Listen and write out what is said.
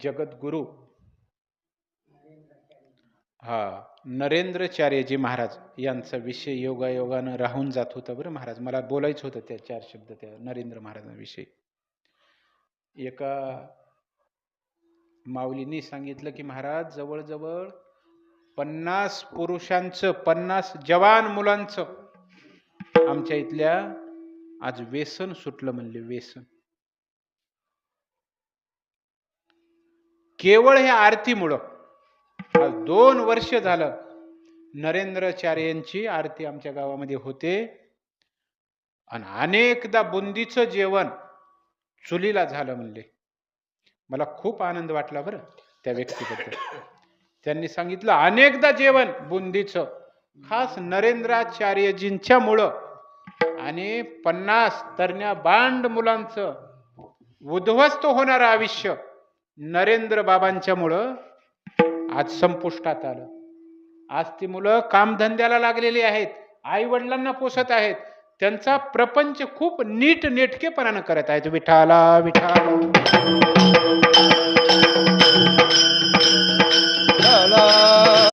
जगद्गुरु नरेंद्रचार्यजी महाराज यांचा विषय योगायोगानं राहून जात होता बरं महाराज. मला बोलायचं होतं त्या 4 शब्द त्या नरेंद्र महाराजांविषयी. एका माऊलींनी सांगितलं की महाराज जवळजवळ 50 पुरुषांचं 50 जवान मुलांचं आमच्या इथल्या आज व्यसन सुटलं म्हणले. व्यसन केवळ ह्या आरतीमुळं. आज 2 वर्ष झालं नरेंद्रचार्यांची आरती आमच्या गावामध्ये होते आणि अनेकदा बुंदीचं जेवण चुलीला झालं म्हणले. मला खूप आनंद वाटला बरं त्या व्यक्तीबद्दल. त्यांनी सांगितलं अनेकदा जेवण बुंदीचं खास नरेंद्राचार्यजींच्यामुळं आणि 50 तरण्या बांड मुलांचं उद्ध्वस्त होणारं आयुष्य नरेंद्र बाबांच्यामुळं आज संपुष्टात आलं. आज ती मुलं कामधंद्याला लागलेली आहेत, आई वडिलांना पोसत आहेत, त्यांचा प्रपंच खूप नीट नेटकेपणानं करत आहेत. विठाला विठाला.